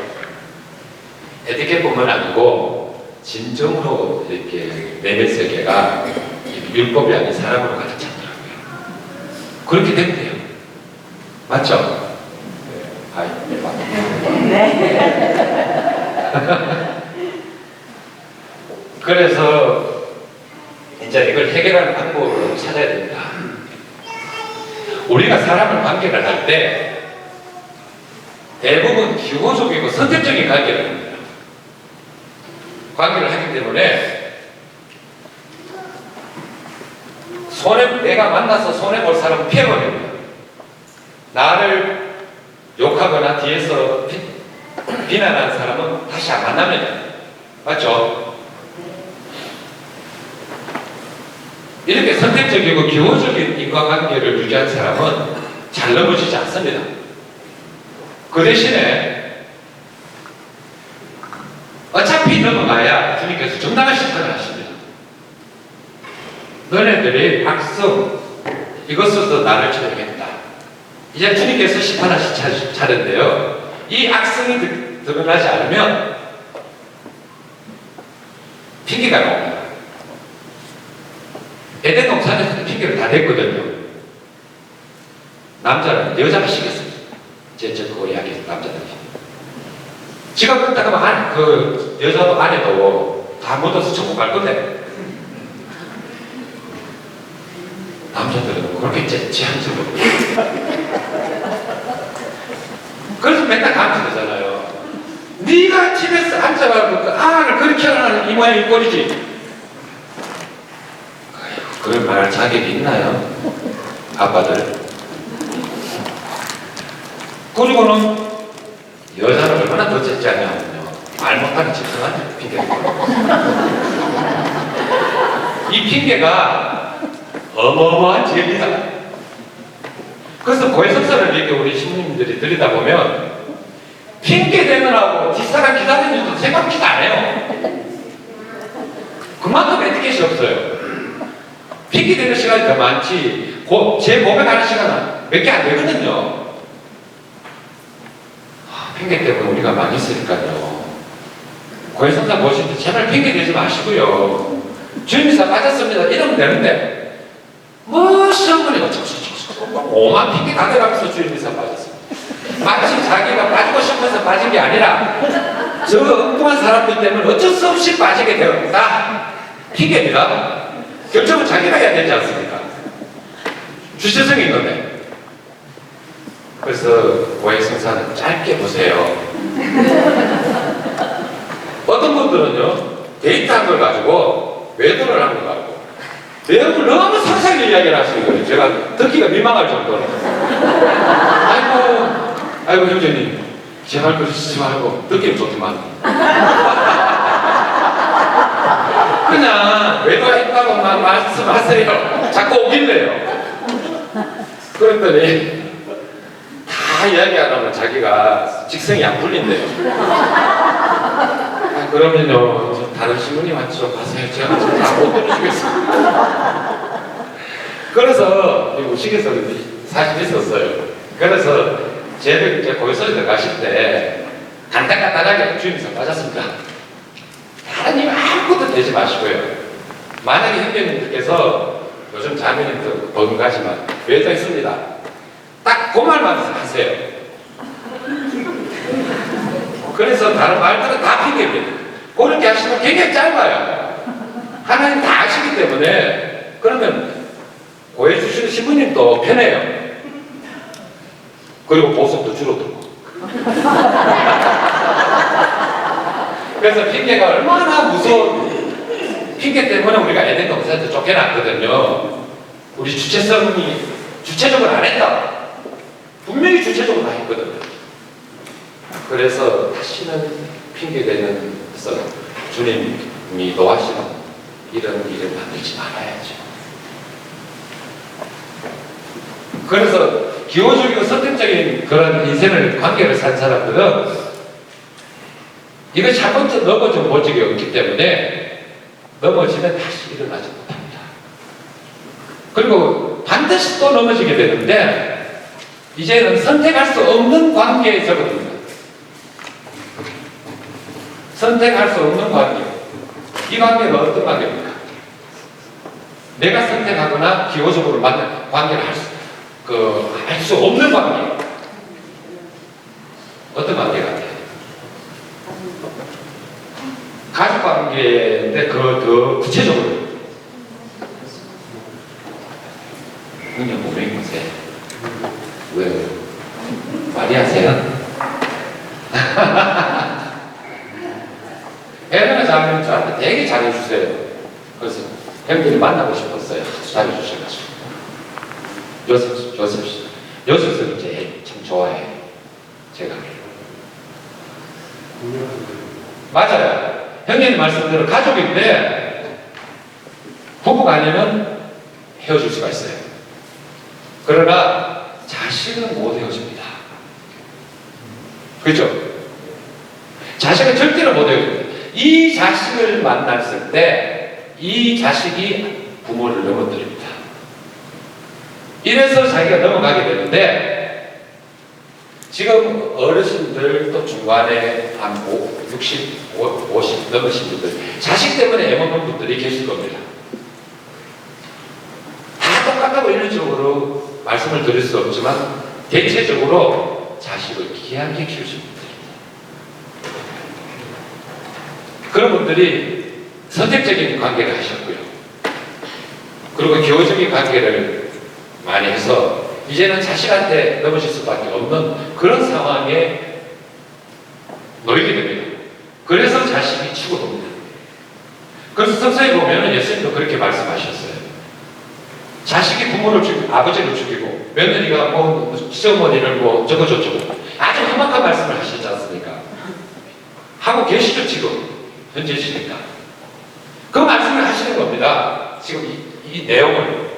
에티켓뿐만 아니고 진정으로 이렇게 내면 세계가 율법이 아닌 사람으로 가득 찼더라고요. 그렇게 됐대요. 맞죠? 그래서 이제 이걸 해결하는 방법을 찾아야 됩니다. 우리가 사람을 관계를 할 때 대부분 기호적이고 선택적인 관계를 합니다. 관계를 하기 때문에 내가 만나서 손해볼 사람은 피해버립니다. 나를 욕하거나 뒤에서 비난하는 사람은 다시 안 만납니다. 맞죠? 이렇게 선택적이고 기호적인 인과관계를 유지한 사람은 잘 넘어지지 않습니다. 그 대신에 어차피 넘어가야 주님께서 정당한 심판을 하십니다. 너네들이 악성 이것으로도 나를 쳐야겠다. 이제 주님께서 심판하실 차례인데요. 이 악성이 드러나지 않으면 핑계가 나옵니다. 에덴 동산에서도 핑계를 다 댔거든요. 남자는 여자가 시켰습니다. 그거 이야기해서 남자들이. 지가 그렇다고 하면 그 여자도 아내도 다 묻어서 천국 갈 건데 남자들은 그렇게 제한적으로 그래서 맨날 감추잖아요. 네가 집에서 앉아가지고 그 아를 그렇게 하는 이 모양 이 꼴이지. 그런 말할 자격이 있나요? 아빠들. 그리고는 여자를 얼마나 더 째짜냐면요. 말 못하는 집사한테 핑계를 이 핑계가 어마어마한 죄입니다. 그래서 고해성사를 이렇게 우리 신부님들이 들여다보면 핑계 대느라고 뒷사람 기다리는 줄도 생각지도 안 해요. 그만큼 에티켓이 없어요. 핑계 대는 시간이 더 많지 제 고백하는 시간은 몇 개 안 되거든요. 핑계 때문에 우리가 많이 쓰니까요. 고해성사 보실 때 제발 핑계 대지 마시고요. 주님이사 빠졌습니다. 이러면 되는데 뭐 시험거리가 오만 핑계 다 대가면서 주님이사 빠졌습니다. 마치 자기가 빠지고 싶어서 빠진 게 아니라 저 엉뚱한 사람들 때문에 어쩔 수 없이 빠지게 되었다. 핑계입니다. 결정은 자기가 해야 되지 않습니까? 주체성이 있는데. 그래서 고해성사는 짧게 보세요. 어떤 분들은요 데이트한 걸 가지고 외도를 한 걸 가지고 내용을 너무 상세하게 이야기를 하시는 거예요. 제가 듣기가 민망할 정도로. 아이고 형제님 제발 그러시지 말고 듣기는 좋지만 그냥 외도했다고만 말씀하세요. 자꾸 오길래요. 그랬더니 다 이야기 안 하면 자기가 직성이 안 풀린대요. 그러면요 다른 신부님한테 좀 가세요. 제가 다 못 들어주겠습니다. 그래서 우식에서 사실 있었어요. 그래서 쟤를 이제 거기서 들어가실 때 간단하게 주임에서 빠졌습니다. 다른 일 아무것도 되지 마시고요. 만약에 형제님들께서 요즘 자매님도 번가지만 외도 있습니다. 딱 그 말만 하세요. 그래서 다른 말들은 다 핑계입니다. 그렇게 하시면 굉장히 짧아요. 하나님 다 아시기 때문에 그러면 고해주시는 신부님도 편해요. 그리고 보석도 줄어들고. 그래서 핑계가 얼마나 무서운 핑계 때문에 우리가 에덴 동산에서 쫓겨났거든요. 우리 주체성이 주체적으로 안 했다. 분명히 주체적으로 다 했거든요. 그래서 다시는 핑계대는 주님이 노하시는 이런 일을 만들지 말아야죠. 그래서 기호적이고 선택적인 그런 인생을, 관계를 산 사람들은 이것이 한 번쯤 넘어져 본 적이 없기 때문에 넘어지면 다시 일어나지 못합니다. 그리고 반드시 또 넘어지게 되는데 이제는 선택할 수 없는 관계에 접어듭니다. 선택할 수 없는 관계. 이 관계는 어떤 관계입니까? 내가 선택하거나 기호적으로 만난 관계를 할 수 없는 관계. 어떤 관계 같아요? 가족 관계인데 더 구체적으로. 그냥 몸에 보세요. 왜? 많이 하세요? 애들은 자매는 저한테 되게 잘해주세요. 그래서 형들이 만나고 싶었어요. 잘해주셔가지고. 여섯을 이제 참 좋아해요. 제가. 맞아요. 형님 말씀대로 가족인데 부부가 아니면 헤어질 수가 있어요. 그러나 자식은 못 헤어집니다. 그렇죠? 자식은 절대로 못 헤어집니다. 이 자식을 만났을 때 이 자식이 부모를 넘어뜨립니다. 이래서 자기가 넘어가게 되는데 지금 어르신들 또 중간에 한 60, 50 넘으신 분들 자식 때문에 애먹는 분들이 계실 겁니다. 다 똑같다고 일률적으로 말씀을 드릴 수 없지만 대체적으로 자식을 귀하게 키우신 분들입니다. 그런 분들이 선택적인 관계를 하셨고요. 그리고 기호적인 관계를 많이 해서 이제는 자식한테 넘어질 수밖에 없는 그런 상황에 놓이게 됩니다. 그래서 자식이 치고 돕니다. 그래서 성서에 보면 예수님도 그렇게 말씀하셨어요. 자식이 부모를 죽이고 아버지를 죽이고 며느리가 뭐 시어머니를 뭐 저거저거 아주 험악한 말씀을 하시지 않습니까? 하고 계시죠 지금 현재시니까. 그 말씀을 하시는 겁니다. 지금 이 내용을.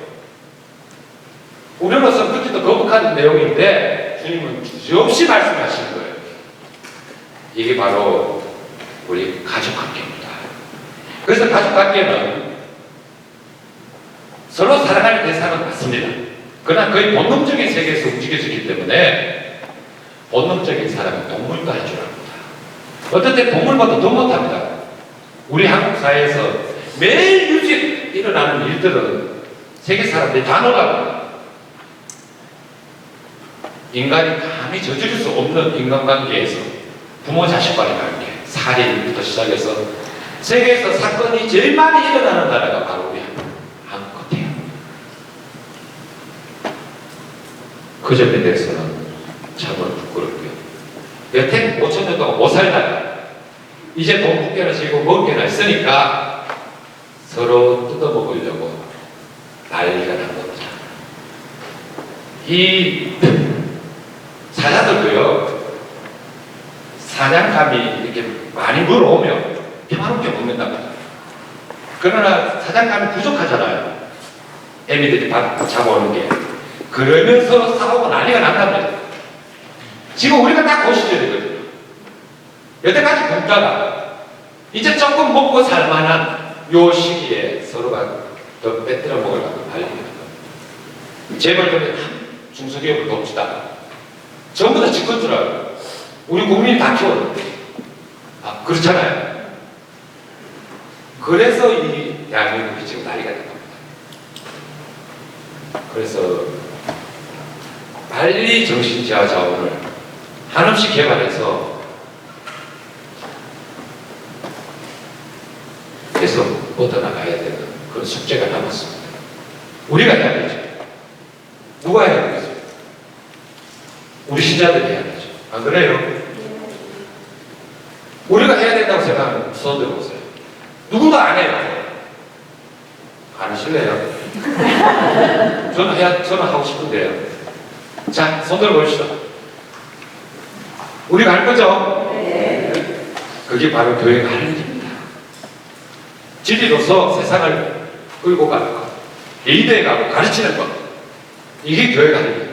우리로서 그렇게도 거북한 내용인데 주님은 주저없이 말씀하시는 거예요. 이게 바로 우리 가족관계입니다. 그래서 가족관계는 서로 사랑할 대상은 맞습니다. 그러나 거의 본능적인 세계에서 움직여지기 때문에 본능적인 사람은 동물과 할 줄 압니다. 어떤 때 동물보다 더 못합니다. 우리 한국 사회에서 매일 일찍 일어나는 일들은 세계 사람들이 다 놀랍니다. 인간이 감히 저지를 수 없는 인간관계에서 부모 자식 간의 관계, 살인부터 시작해서 세계에서 사건이 제일 많이 일어나는 나라가 바로 우리 한국 같아요. 그 점에 대해서는 참으로 부끄럽고요. 여태 5,000년 동안 못 살다가 이제 돈 9개나 지고 먹을 게나 있으니까 서로 뜯어먹으려고 난리가 난 겁니다. 이 사자들도요, 사냥감이 이렇게 많이 물어오면 평화롭게 먹는답니다. 그러나 사냥감이 부족하잖아요. 애미들이 밥 잡아오는 게. 그러면서 싸우고 난리가 난답니다. 지금 우리가 딱 그 시절이거든요. 여태까지 굶다가 이제 조금 먹고 살만한 요 시기에 서로가 더 빼뜨려 먹으려고 난리가 납니다. 제발 좀 중소기업을 돕시다. 전부 다 지킬 줄 알아요. 우리 국민이 다 키워요. 아, 그렇잖아요. 그래서 이 대한민국이 지금 난리가 된 겁니다. 그래서 빨리 정신지화 자원을 한없이 개발해서 계속 뻗어나가야 되는 그런 숙제가 남았습니다. 우리가 해야 되죠. 누가 해야 되죠? 우리 신자들이 해야 되죠. 안 그래요? 우리가 해야 된다고 생각하는 손 들어보세요. 누구도 안 해요. 안 하실래요? 저는 하고 싶은데요. 자, 손 들어봅시다. 우리가 할 거죠? 네. 그게 바로 교회가 할 일입니다. 진리로서 세상을 끌고 가는 것, 리더에 가고 가르치는 것, 이게 교회가 할 일입니다.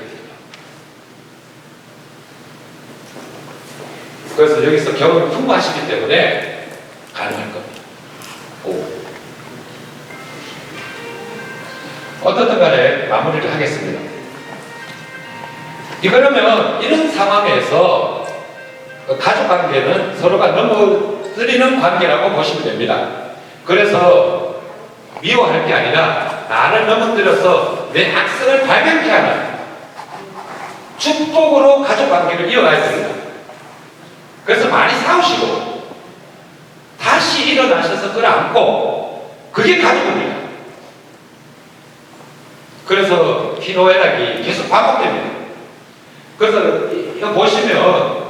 그래서 여기서 경험을 풍부하시기 때문에 가능할 겁니다. 오. 어떻든 간에 마무리를 하겠습니다. 그러면 이런 상황에서 가족 관계는 서로가 넘어뜨리는 관계라고 보시면 됩니다. 그래서 미워할 게 아니라 나를 넘어뜨려서 내 악성을 발견케 하는 축복으로 가족 관계를 이어가야 됩니다. 그래서 많이 싸우시고 다시 일어나셔서 끌어안고 그게 가족입니다. 그래서 희노애락이 계속 반복됩니다. 그래서 이거 보시면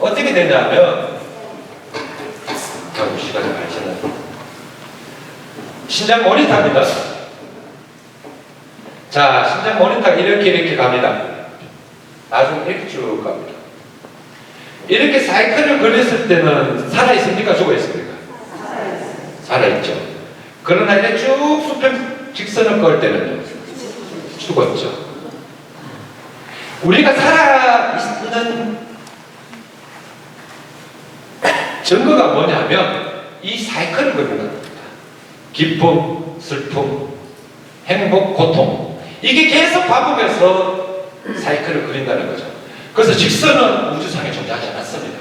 어떻게 되냐면 결국 시간이 많이 지났네. 신장 모니터입니다. 자, 신장 모니터가 이렇게 갑니다. 나중에 이렇게 쭉 갑니다. 이렇게 사이클을 걸렸을 때는 살아있습니까? 죽어있습니까? 살아있죠. 그러나 이제 쭉 수평 직선을 걸 때는요, 죽었죠. 우리가 살아있는 증거가 뭐냐면 이 사이클을 그리는 겁니다. 기쁨, 슬픔, 행복, 고통, 이게 계속 반복해서 사이클을 그린다는 거죠. 그래서 직선은 우주상에 존재하지 않습니다.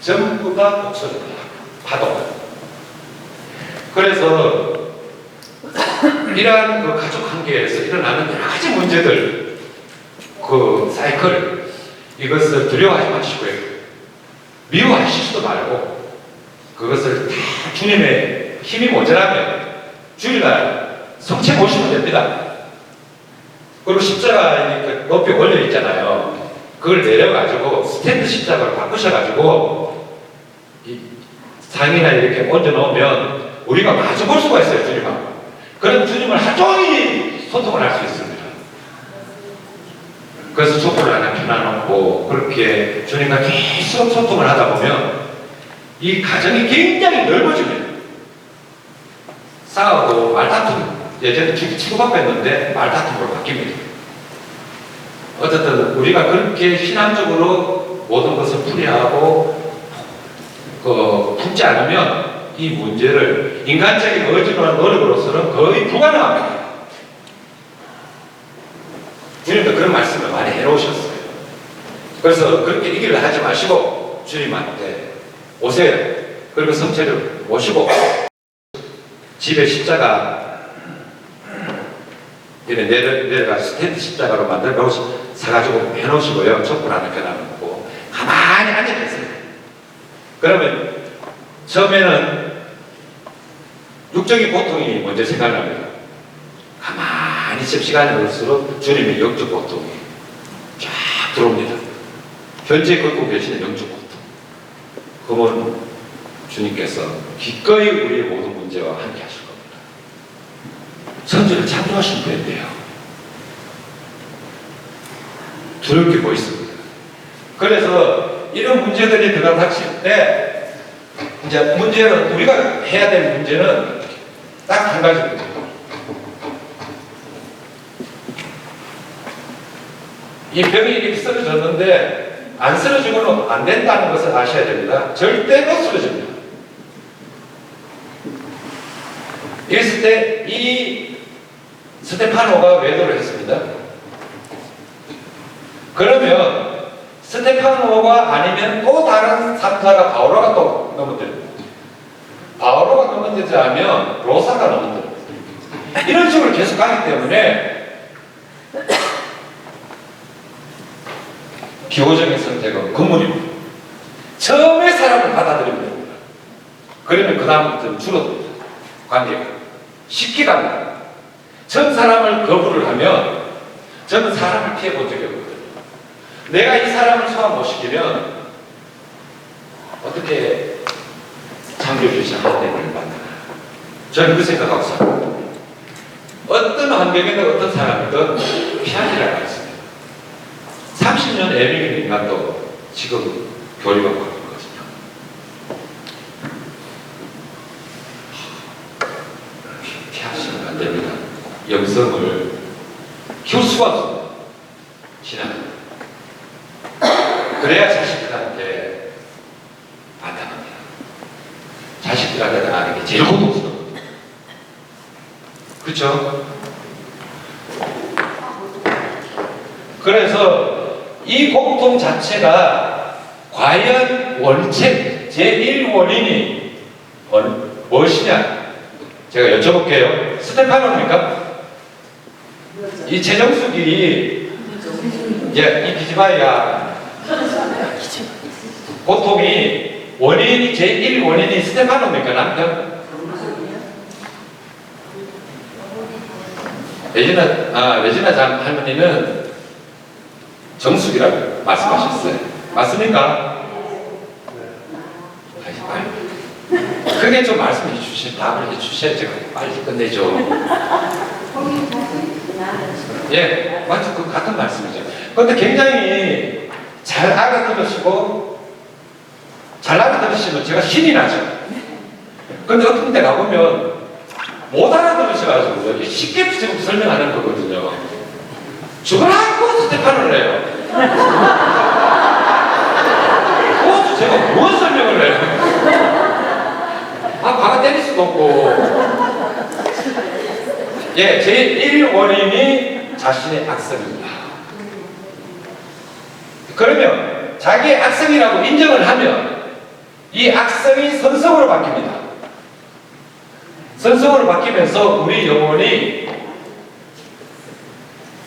전부 다 곡선입니다. 파동. 그래서 이러한 그 가족 관계에서 일어나는 여러 가지 문제들, 그 사이클, 이것을 두려워하지 마시고요. 미워하시지도 말고 그것을 다 주님의 힘이 모자라면 주일날 성체 보시면 됩니다. 그리고 십자가 이렇게 높이 올려 있잖아요. 그걸 내려가지고 스탠드 십자가로 바꾸셔가지고 이 상이나 이렇게 얹어놓으면 우리가 마주 볼 수가 있어요, 주님하고. 그럼 주님을 하루 종일 소통을 할 수 있습니다. 그래서 촛불을 하나 펴놔놓고 그렇게 주님과 계속 소통을 하다 보면 이 가정이 굉장히 넓어집니다. 싸우고 말다툼, 예전에 치고받고 말다툼으로 바뀝니다. 어쨌든 우리가 그렇게 신앙적으로 모든 것을 풀이하고 품지 않으면 이 문제를 인간적인 의지로는 노력으로서는 거의 불가능합니다. 주님도 그런 말씀을 많이 해놓으셨어요. 그래서 그렇게 얘기를 하지 마시고 주님한테 오세요. 그리고 성체를 모시고 집에 십자가 내려가 스탠드 십자가로 만들어 사가지고 해놓으시고요. 촛불 하나 켜놔놓고 가만히 앉아계세요. 그러면 처음에는 육적인 고통이 먼저 생각납니다. 가만히 시간이 올수록 주님의 영적 고통이 쫙 들어옵니다. 현재 겪고 계시는 영적 고통. 그러면 주님께서 기꺼이 우리의 모든 문제와 함께 하실 겁니다. 선지를 참조하시면 된대요. 두려울 게 뭐 있습니다. 그래서 이런 문제들이 들어닥칠 때 이제 문제는 우리가 해야 될 문제는 딱 한 가지입니다. 이 병이 이렇게 쓰러졌는데 안 쓰러지고는 안 된다는 것을 아셔야 됩니다. 절대로 쓰러집니다. 이랬을 때 이 스테파노가 외도를 했습니다. 그러면 스테파노가 아니면 또 다른 산자가 바오로가 또 넘어뜨립니다. 바오로가 넘어뜨리지 않으면 로사가 넘어뜨립니다. 이런 식으로 계속 가기 때문에 기호적인 선택은 근문입니다. 처음에 사람을 받아들이면 됩니다. 그러면 그 다음부터는 줄어듭니다. 관계가 쉽게 갑니다. 전 사람을 거부를 하면 저는 사람을 피해 본 적이 없거든요. 내가 이 사람을 소화 못 시키면 어떻게 창조주의 하나님을 만나나. 저는 그 생각하고 살아요. 어떤 환경이든 어떤 사람이든 피하기라고 했습니다. 30년 애비는 인간도 지금 교류가 하고 있거든요. 피하시면 안 됩니다. 영성을 키울 수가 없습니다. 신앙. 그래야 자식들한테 안 당합니다. 자식들한테 당하는 게 제일 고통스럽거든요. 그렇죠? 그래서 이 고통 자체가 과연 원책 제1원인이 무엇이냐? 제가 여쭤볼게요. 스테파노입니까? 이 최정숙이 이 기지바이가 고통이 원인이 제1원인이 스테파노입니까? 남편? 레지나 할머니는 정숙이라고 말씀하셨어요. 맞습니까? 크게 좀 말씀해 주시면 답을 해 주셔야 제가 빨리 끝내죠. 예, 맞죠. 그 같은 말씀이죠. 그런데 굉장히 잘 알아들으시고 잘 알아들으시면 제가 신이 나죠. 그런데 어떤 데 가보면 못 알아들으셔가지고 쉽게 지금 설명하는 거거든요. 죽어라고 스테판을 해요. 제가 무슨 설명을 해요? 박아 때릴 수도 없고. 예, 제1원인이 자신의 악성입니다. 그러면 자기의 악성이라고 인정을 하면 이 악성이 선성으로 바뀝니다. 선성으로 바뀌면서 우리 영혼이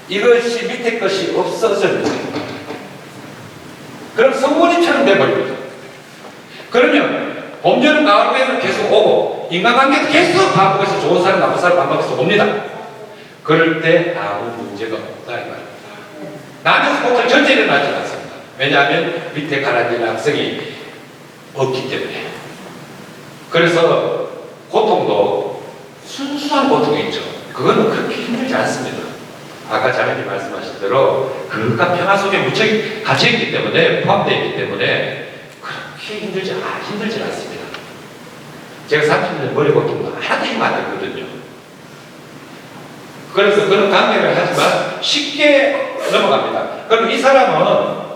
이것이 밑에 것이 없어집니다. 그럼 성모님처럼 돼버립니다. 그러면 범죄는 가을에서 계속 오고 인간관계도 계속 반복해서 좋은 사람 나쁜 사람 반복해서 옵니다. 그럴 때 아무 문제가 없다 이 말입니다. 나한테서 고통이 전체 일어나지 않습니다. 왜냐하면 밑에 가라앉은 악성이 없기 때문에. 그래서 고통도 순수한 고통이 있죠. 그거는 그렇게 힘들지 않습니다. 아까 자매님 말씀하신 대로 그가 평화 속에 무척 갇혀있기 때문에 포함되어 있기 때문에 그렇게 힘들지 않습니다. 제가 30년 머리 고통도 하나도 힘 안 들거든요. 그래서 그런 강의를 하지만 쉽게 넘어갑니다. 그럼 이 사람은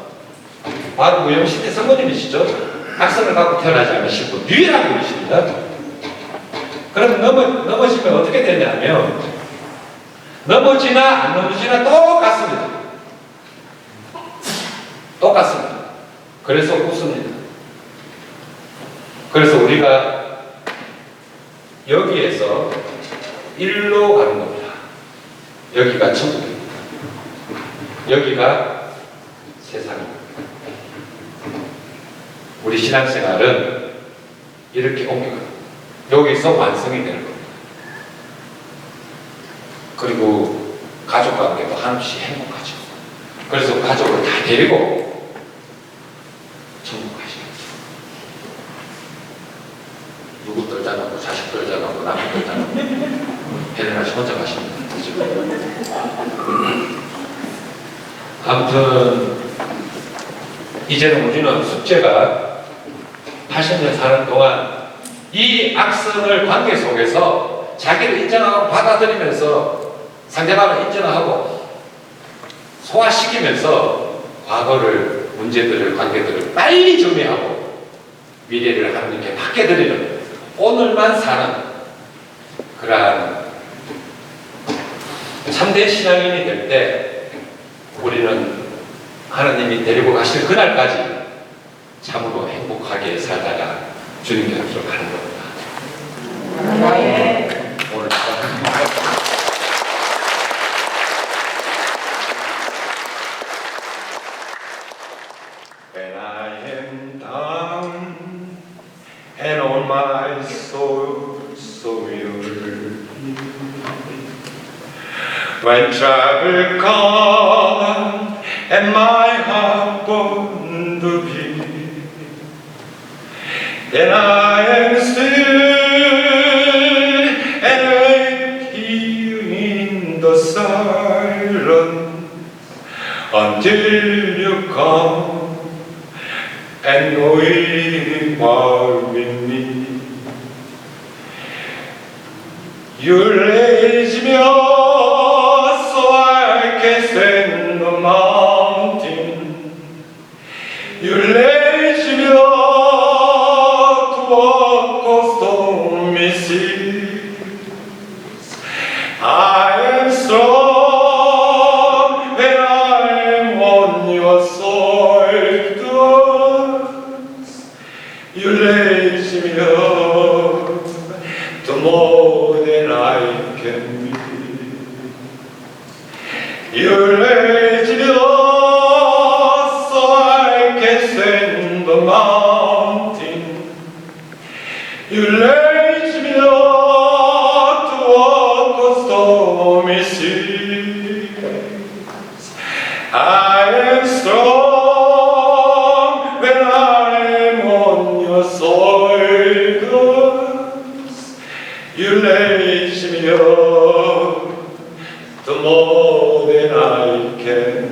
바로 무용시대 성모님이시죠? 악성을 갖고 태어나지 않으신 분 유일한 분이십니다. 그럼 넘어지면 어떻게 되냐면 넘어지나 안 넘어지나 똑같습니다. 똑같습니다. 그래서 웃습니다. 그래서 우리가 여기에서 일로 가는 겁니다. 여기가 천국입니다. 여기가 세상입니다. 우리 신앙생활은 이렇게 옮겨갑니다. 여기서 완성이 되는 겁니다. 그리고 가족과 관계도 한없이 행복하죠. 그래서 가족을 다 데리고 천국 가시겠죠. 누구 떨자놓고 자식 떨자놓고 남편 떨자놓고 헬레나 씨 혼자 가십니다. 아무튼 이제는 우리는 숙제가 80년 사는 동안 이 악성을 관계 속에서 자기를 인정하고 받아들이면서 상대방을 인정하고 소화시키면서 과거를, 문제들을, 관계들을 빨리 정리하고 미래를 하나님께 맡겨드리는 오늘만 사는 그러한 참된 신앙인이 될 때 우리는 하나님이 데리고 가실 그날까지 참으로 행복하게 살다가 주님 곁으로 가는 겁니다. 네. 오늘 When I am down and all my soul so weary, when trouble comes and my heart burns to be, then I am still and wait here in You raise me up so I can stand the mountain. You raise me up to walk on stormy seas. I am strong when I am on your shoulders. You raise me up to more than I can be. You raise me up so I can stand the mountain. You raise me up to walk on stormy seas. I am strong when I am on your shoulders. You raise me up to more than I can